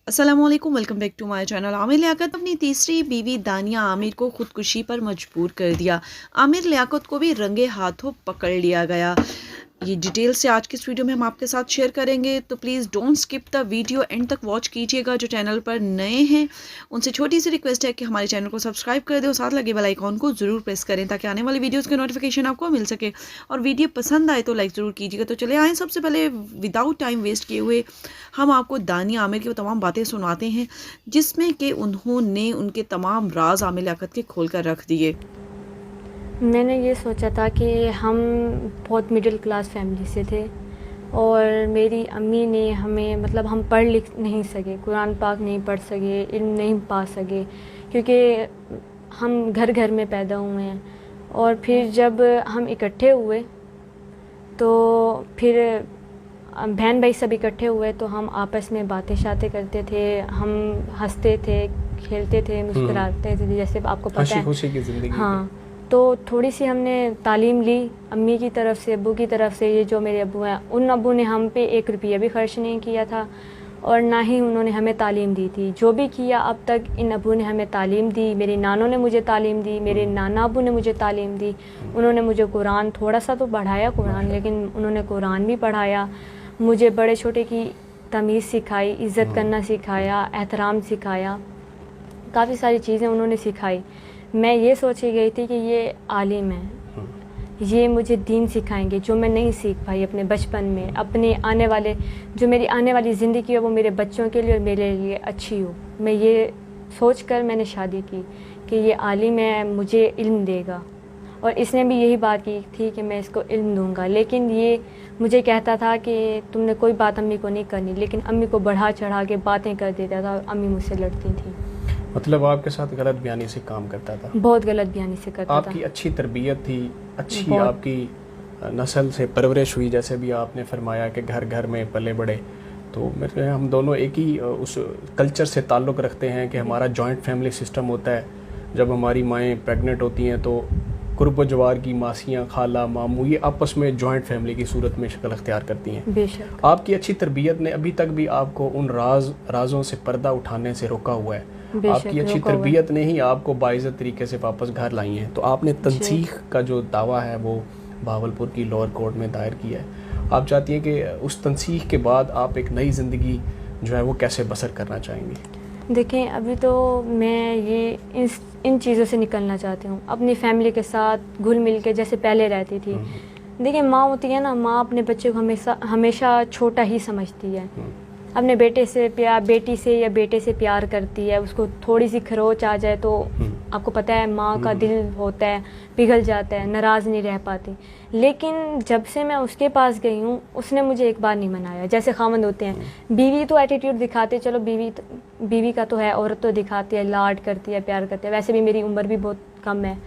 अस्सलामुअलैकुम, welcome back to my channel. Aamir Liaquat अपनी तीसरी बीवी दानिया आमिर को खुदकुशी पर मजबूर कर दिया। आमिर लियाकत को भी रंगे हाथों पकड़ लिया गया। ये डिटेल से आज की इस वीडियो में हम आपके साथ शेयर करेंगे, तो please don't skip the video, and तक वॉच कीजिएगा। जो चैनल पर नए हैं उनसे छोटी सी रिक्वेस्ट है कि हमारे चैनल को सब्सक्राइब कर दें और साथ लगे बेल आइकॉन को ज़रूर प्रेस करें ताकि आने वाली वीडियोज़ के नोटिफिकेशन आपको मिल सके। और वीडियो पसंद आए तो लाइक ज़रूर कीजिएगा। तो चले आएँ, सबसे पहले विदाउट टाइम वेस्ट किए हुए हम आपको दानिया आमिर की वो तमाम बातें सुनाते हैं जिसमें कि उन्होंने उनके तमाम राज आमिर लियाकत के खोल कर रख दिए। मैंने ये सोचा था कि हम बहुत मिडिल क्लास फैमिली से थे और मेरी अम्मी ने हमें हम पढ़ लिख नहीं सके, कुरान पाक नहीं पढ़ सके, इल्म नहीं पा सके, क्योंकि हम घर घर में पैदा हुए हैं। और फिर जब हम इकट्ठे हुए तो फिर बहन भाई सब इकट्ठे हुए तो हम आपस में बातें शातें करते थे, हम हंसते थे, खेलते थे, मुस्कुराते थे, जैसे आपको पता है। खुशी की ज़िंदगी। हाँ, तो थोड़ी सी हमने तालीम ली अम्मी की तरफ से, अब्बू की तरफ से। ये जो मेरे अब्बू हैं, उन अब्बू ने हम पे 1 रुपया भी खर्च नहीं किया था और ना ही उन्होंने हमें तालीम दी थी। जो भी किया अब तक इन अब्बू ने हमें तालीम दी। मेरे नानों ने मुझे तालीम दी, मेरे नाना अब्बू ने मुझे तालीम दी। उन्होंने मुझे कुरान थोड़ा सा तो पढ़ाया कुरान, लेकिन उन्होंने कुरान भी पढ़ाया। मुझे बड़े छोटे की तमीज़ सिखाई, इज़्ज़त करना सिखाया, एहतराम सिखाया, काफ़ी सारी चीज़ें उन्होंने सिखाई। मैं ये सोच के गई थी कि ये आलिम है, ये मुझे दीन सिखाएंगे जो मैं नहीं सीख पाई अपने बचपन में। अपने आने वाले जो मेरी आने वाली ज़िंदगी है वो मेरे बच्चों के लिए और मेरे लिए अच्छी हो। मैं ये सोच कर मैंने शादी की कि ये आलिम है, मुझे इल्म देगा। और इसने भी यही बात की थी कि मैं इसको इल्म दूंगा, लेकिन ये मुझे कहता था कि तुमने कोई बात अम्मी को नहीं करनी, लेकिन अम्मी को बढ़ा चढ़ा के बातें कर देता था और अम्मी मुझसे लड़ती थी। मतलब आपके साथ गलत बयानी से काम करता था? बहुत गलत बयानी से करता था। आपकी अच्छी तरबियत थी, अच्छी आपकी नस्ल से परवरिश हुई, जैसे भी आपने फरमाया कि घर घर में पले बड़े। तो मेरे हम दोनों एक ही उस कल्चर से ताल्लुक़ रखते हैं कि हमारा जॉइंट फैमिली सिस्टम होता है। जब हमारी माएँ प्रेग्नेंट होती हैं तो कुर्ब जवार की मासियाँ, खाला, मामू, ये आपस में जॉइंट फैमिली की सूरत में शक्ल अख्तियार करती हैं। बेशक। आपकी अच्छी तरबियत ने अभी तक भी आपको उन राज़ों से पर्दा उठाने से रोका हुआ है। आपकी अच्छी तरबियत ने ही आपको बाइज़्ज़त तरीके से वापस घर लाई है। तो आपने तनसीख का जो दावा है वो भावलपुर की लोअर कोर्ट में दायर किया है। आप चाहती हैं कि उस तनसीख के बाद आप एक नई ज़िंदगी जो है वो कैसे बसर करना चाहेंगी? देखें, अभी तो मैं ये इन चीज़ों से निकलना चाहती हूँ, अपनी फैमिली के साथ घुल मिल के जैसे पहले रहती थी। देखिए, माँ होती है ना, माँ अपने बच्चे को हमेशा छोटा ही समझती है। अपने बेटी से या बेटे से प्यार करती है। उसको थोड़ी सी खरोच आ जाए तो आपको पता है माँ का दिल होता है, पिघल जाता है, नाराज़ नहीं रह पाती। लेकिन जब से मैं उसके पास गई हूँ उसने मुझे एक बार नहीं मनाया। जैसे खामंद होते हैं, बीवी तो एटीट्यूड दिखाते, चलो बीवी का तो है, औरत तो दिखाती है, लाड करती है, प्यार करती है। वैसे भी मेरी उम्र भी बहुत कम है,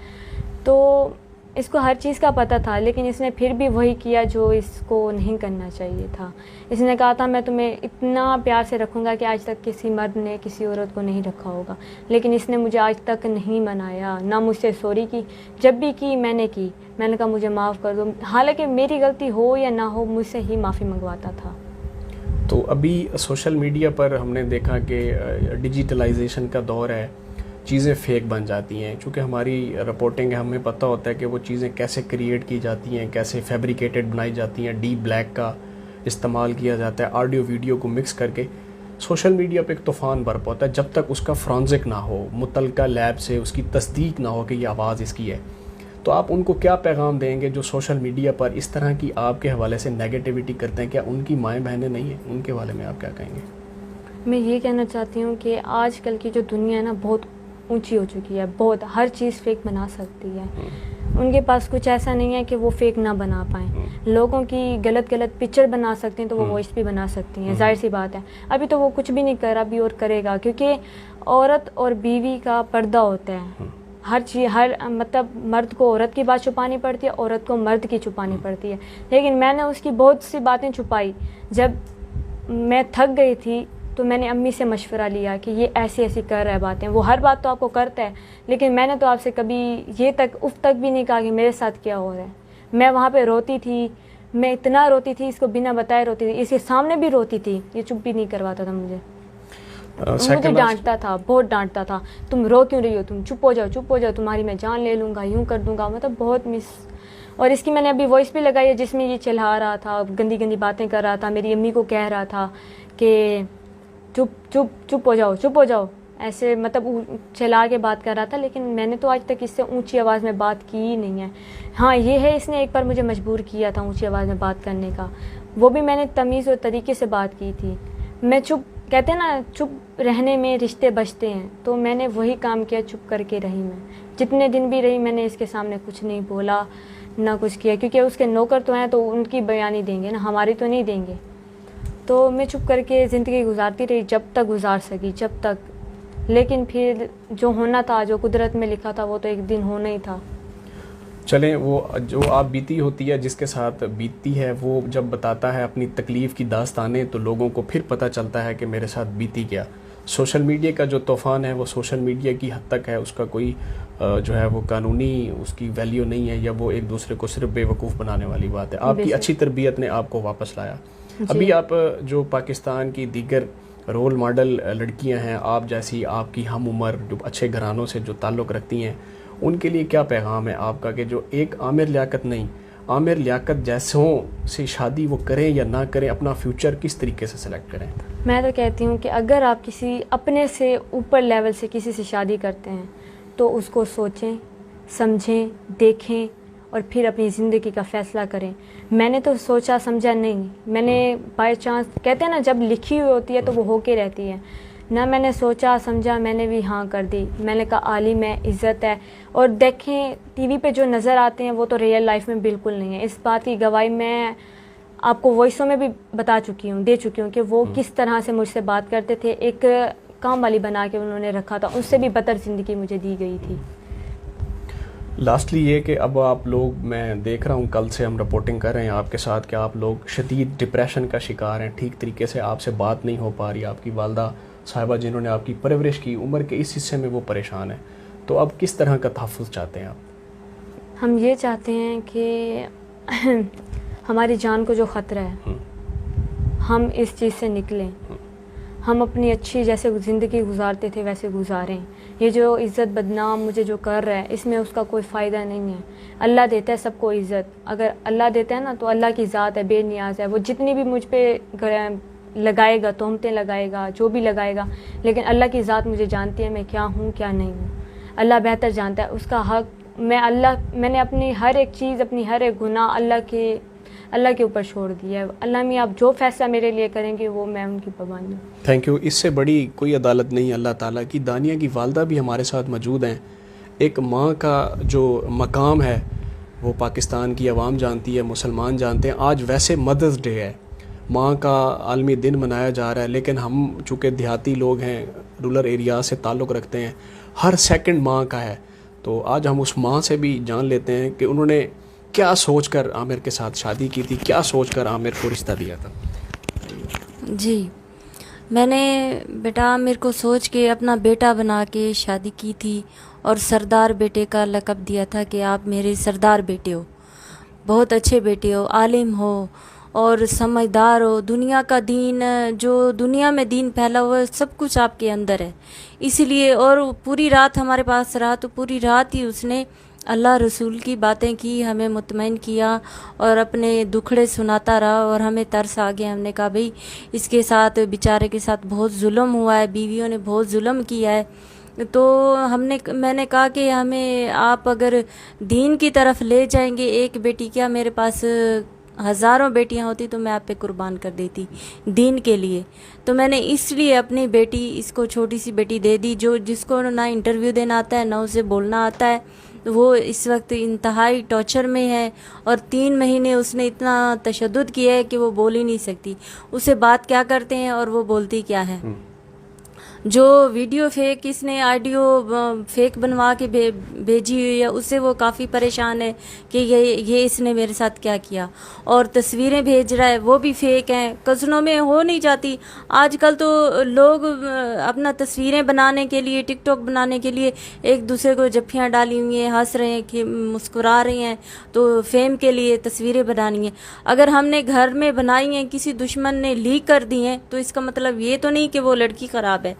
तो इसको हर चीज़ का पता था, लेकिन इसने फिर भी वही किया जो इसको नहीं करना चाहिए था। इसने कहा था मैं तुम्हें इतना प्यार से रखूँगा कि आज तक किसी मर्द ने किसी औरत को नहीं रखा होगा, लेकिन इसने मुझे आज तक नहीं मनाया, ना मुझसे सॉरी की। जब भी की मैंने कहा मुझे माफ़ कर दो, हालांकि मेरी गलती हो या ना हो मुझसे ही माफ़ी मंगवाता था। तो अभी सोशल मीडिया पर हमने देखा कि डिजिटलाइजेशन का दौर है, चीज़ें फेक बन जाती हैं। चूँकि हमारी रिपोर्टिंग है, हमें पता होता है कि वो चीज़ें कैसे क्रिएट की जाती हैं, कैसे फैब्रिकेटेड बनाई जाती हैं। डीप ब्लैक का इस्तेमाल किया जाता है, ऑडियो वीडियो को मिक्स करके सोशल मीडिया पे एक तूफ़ान बरपा होता है। जब तक उसका फ्रांजिक ना हो, मुतलका लैब से उसकी तस्दीक ना हो कि ये आवाज़ इसकी है। तो आप उनको क्या पैगाम देंगे जो सोशल मीडिया पर इस तरह की आपके हवाले से नेगेटिविटी करते हैं? क्या उनकी माएँ बहनें नहीं हैं? उनके बारे में आप क्या कहेंगे? मैं ये कहना चाहती हूँ कि आजकल की जो दुनिया है ना, बहुत ऊंची हो चुकी है, बहुत हर चीज़ फेक बना सकती है। उनके पास कुछ ऐसा नहीं है कि वो फेक ना बना पाएँ। लोगों की गलत पिक्चर बना सकते हैं तो वो वॉइस भी बना सकती हैं, जाहिर सी बात है। अभी तो वो कुछ भी नहीं कर अभी और करेगा, क्योंकि औरत और बीवी का पर्दा होता है। मर्द को औरत की बात छुपानी पड़ती है, औरत को मर्द की छुपानी पड़ती है। लेकिन मैंने उसकी बहुत सी बातें छुपाई। जब मैं थक गई थी तो मैंने अम्मी से मशवरा लिया कि ये ऐसी कर रहा है बातें। वो हर बात तो आपको करता है, लेकिन मैंने तो आपसे कभी ये उफ तक भी नहीं कहा कि मेरे साथ क्या हो रहा है। मैं वहाँ पे रोती थी, मैं इतना रोती थी, इसको बिना बताए रोती थी, इसके सामने भी रोती थी, ये चुप भी नहीं करवाता था मुझे। مجھے ڈانٹتا تھا, بہت ڈانٹتا تھا, تم رو کیوں رہی ہو, تم چپ ہو جاؤ, تمہاری میں جان لے لوں گا, یوں کر دوں گا, مطلب بہت اور اس کی میں نے ابھی وائس بھی لگائی ہے جس میں یہ چلا رہا تھا, گندی گندی باتیں کر رہا تھا, میری امی کو کہہ رہا تھا کہ چپ ہو جاؤ ایسے, مطلب چلا کے بات کر رہا تھا. لیکن میں نے تو آج تک اس سے اونچی آواز میں بات کی ہی نہیں ہے. ہاں یہ ہے, اس نے ایک بار مجھے مجبور کیا تھا اونچی آواز میں بات کرنے کا, وہ بھی میں نے تمیز اور طریقے سے بات کی تھی. میں کہتے ہیں نا چپ رہنے میں رشتے بچتے ہیں, تو میں نے وہی کام کیا, چپ کر کے رہی. میں جتنے دن بھی رہی میں نے اس کے سامنے کچھ نہیں بولا نہ کچھ کیا, کیونکہ اس کے نوکر تو ہیں تو ان کی بیانی دیں گے نا, ہماری تو نہیں دیں گے. تو میں چپ کر کے زندگی گزارتی رہی جب تک گزار سکی, جب تک. لیکن پھر جو ہونا تھا, جو قدرت میں لکھا تھا, وہ تو ایک دن ہونا ہی تھا. چلیں, وہ جو آپ بیتی ہوتی ہے, جس کے ساتھ بیتتی ہے, وہ جب بتاتا ہے اپنی تکلیف کی داستانیں تو لوگوں کو پھر پتہ چلتا ہے کہ میرے ساتھ بیتی کیا. سوشل میڈیا کا جو طوفان ہے وہ سوشل میڈیا کی حد تک ہے, اس کا کوئی جو ہے وہ قانونی اس کی ویلیو نہیں ہے, یا وہ ایک دوسرے کو صرف بے وقوف بنانے والی بات ہے. آپ کی اچھی تربیت نے آپ کو واپس لایا. ابھی آپ جو پاکستان کی دیگر رول ماڈل لڑکیاں ہیں آپ جیسی, آپ کی ہم عمر جو اچھے گھرانوں سے جو تعلق رکھتی ہیں, ان کے لیے کیا پیغام ہے آپ کا کہ جو ایک عامر لیاقت نہیں, عامر لیاقت جیسوں سے شادی وہ کریں یا نہ کریں, اپنا فیوچر کس طریقے سے سلیکٹ کریں؟ میں تو کہتی ہوں کہ اگر آپ کسی اپنے سے اوپر لیول سے کسی سے شادی کرتے ہیں تو اس کو سوچیں, سمجھیں, دیکھیں اور پھر اپنی زندگی کا فیصلہ کریں. میں نے تو سوچا سمجھا نہیں, میں نے بائی چانس, کہتے ہیں نا جب لکھی ہوئی ہوتی ہے تو وہ ہو کے رہتی ہے نہ. میں نے سوچا سمجھا, میں نے بھی ہاں کر دی. میں نے کہا عالم ہے, عزت ہے. اور دیکھیں ٹی وی پہ جو نظر آتے ہیں وہ تو ریئل لائف میں بالکل نہیں ہے. اس بات کی گواہی میں آپ کو وائسوں میں بھی دے چکی ہوں کہ وہ کس طرح سے مجھ سے بات کرتے تھے. ایک کام والی بنا کے انہوں نے رکھا تھا, اس سے بھی بدتر زندگی مجھے دی گئی تھی. لاسٹلی یہ کہ اب آپ لوگ, میں دیکھ رہا ہوں کل سے ہم رپورٹنگ کر رہے ہیں آپ کے ساتھ کہ آپ لوگ شدید ڈپریشن کا شکار ہیں, ٹھیک طریقے سے آپ سے بات نہیں ہو پا رہی. آپ کی والدہ صاحبہ جنہوں نے آپ کی پرورش کی, عمر کے اس حصے میں وہ پریشان ہیں, تو اب کس طرح کا تحفظ چاہتے ہیں آپ؟ ہم یہ چاہتے ہیں کہ ہماری جان کو جو خطرہ ہے ہم اس چیز سے نکلیں, ہم اپنی اچھی جیسے زندگی گزارتے تھے ویسے گزاریں. یہ جو عزت بدنام مجھے جو کر رہا ہے اس میں اس کا کوئی فائدہ نہیں ہے. اللہ دیتا ہے سب کو عزت, اگر اللہ دیتا ہے نا تو اللہ کی ذات ہے, بے نیاز ہے. وہ جتنی بھی مجھ پہ لگائے گا, تہمتیں لگائے گا, جو بھی لگائے گا, لیکن اللہ کی ذات مجھے جانتی ہے میں کیا ہوں کیا نہیں ہوں. اللہ بہتر جانتا ہے, اس کا حق میں نے اپنی ہر ایک چیز, اپنی ہر ایک گناہ اللہ کے اوپر چھوڑ دیا ہے. اللہ میں آپ جو فیصلہ میرے لیے کریں گے وہ میں ان کی پابند ہوں. Thank you. اس سے بڑی کوئی عدالت نہیں اللہ تعالیٰ کی. دانیہ کی والدہ بھی ہمارے ساتھ موجود ہیں. ایک ماں کا جو مقام ہے وہ پاکستان کی عوام جانتی ہے, مسلمان جانتے ہیں. آج ویسے مدرس ڈے ہے, ماں کا عالمی دن منایا جا رہا ہے, لیکن ہم چونکہ دیہاتی لوگ ہیں, رورل ایریا سے تعلق رکھتے ہیں, ہر سیکنڈ ماں کا ہے. تو آج ہم اس ماں سے بھی جان لیتے ہیں کہ انہوں نے کیا سوچ کر عامر کے ساتھ شادی کی تھی, کیا سوچ کر عامر کو رشتہ دیا تھا. جی, میں نے بیٹا عامر کو سوچ کے اپنا بیٹا بنا کے شادی کی تھی, اور سردار بیٹے کا لقب دیا تھا کہ آپ میرے سردار بیٹے ہو, بہت اچھے بیٹے ہو, عالم ہو اور سمجھدار ہو. دنیا کا دین, جو دنیا میں دین پھیلا ہوا ہے سب کچھ آپ کے اندر ہے. اسی لیے, اور پوری رات ہمارے پاس رہا تو پوری رات ہی اس نے اللہ رسول کی باتیں کی, ہمیں مطمئن کیا اور اپنے دکھڑے سناتا رہا. اور ہمیں ترس آ گیا, ہم نے کہا بھئی اس کے ساتھ, بیچارے کے ساتھ بہت ظلم ہوا ہے, بیویوں نے بہت ظلم کیا ہے. تو میں نے کہا کہ ہمیں آپ اگر دین کی طرف لے جائیں گے, ایک بیٹی کیا میرے پاس ہزاروں بیٹیاں ہوتی تو میں آپ پہ قربان کر دیتی دین کے لیے. تو میں نے اس لیے اپنی بیٹی, اس کو چھوٹی سی بیٹی دے دی, جس کو نہ انٹرویو دینا آتا ہے نہ اسے بولنا آتا ہے. وہ اس وقت انتہائی ٹارچر میں ہے, اور 3 مہینے اس نے اتنا تشدد کیا ہے کہ وہ بول ہی نہیں سکتی. اسے بات کیا کرتے ہیں اور وہ بولتی کیا ہے. जो वीडियो फेक इसने ऑडियो फेक बनवा के भेजी हुई है, उससे वो काफ़ी परेशान है कि ये इसने मेरे साथ क्या किया। और तस्वीरें भेज रहा है वो भी फेक हैं, कज़नों में हो नहीं जाती। आजकल तो लोग अपना तस्वीरें बनाने के लिए, टिकटॉक बनाने के लिए एक दूसरे को जफ्फियाँ डाली हुई हैं, हंस रहे हैं, कि मुस्कुरा रहे हैं, तो फेम के लिए तस्वीरें बनानी है। अगर हमने घर में बनाई हैं, किसी दुश्मन ने लीक कर दी हैं, तो इसका मतलब ये तो नहीं कि वो लड़की ख़राब है।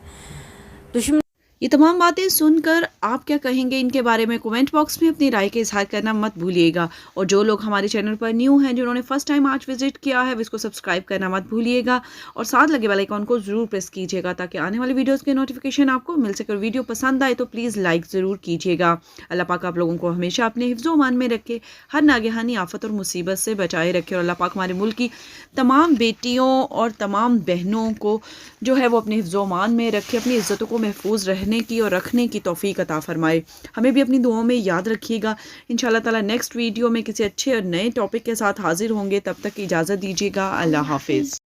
दुश्मन ये तमाम बातें सुनकर आप क्या कहेंगे इनके बारे में कमेंट बॉक्स में अपनी राय का इजहार करना मत भूलिएगा। और जो लोग हमारे चैनल पर न्यू हैं, जिन्होंने फर्स्ट टाइम आज विजिट किया है, इसको सब्सक्राइब करना मत भूलिएगा और साथ लगे वाले आइकॉन को ज़रूर प्रेस कीजिएगा ताकि आने वाली वीडियोस के नोटिफिकेशन आपको मिल सके। और वीडियो पसंद आए तो प्लीज़ लाइक ज़रूर कीजिएगा। अल्लाह पाक आप लोगों को हमेशा अपने हिफ्ज़-ओ-अमान में रखे, हर नागहानी आफत और मुसीबत से बचाए रखे। और अल्लाह पाक हमारे मुल्क की तमाम बेटियों और तमाम बहनों को जो है वो अपने हिफ्ज़-ओ-अमान में रखे, अपनी इज़्ज़तों को महफूज रहने की और रखने की तौफीक अता फरमाए। हमें भी अपनी दुआओं में याद रखिएगा। इंशाअल्लाह ताला नेक्स्ट वीडियो में किसी अच्छे और नए टॉपिक के साथ हाजिर होंगे। तब तक की इजाज़त दीजिएगा। अल्लाह हाफिज़।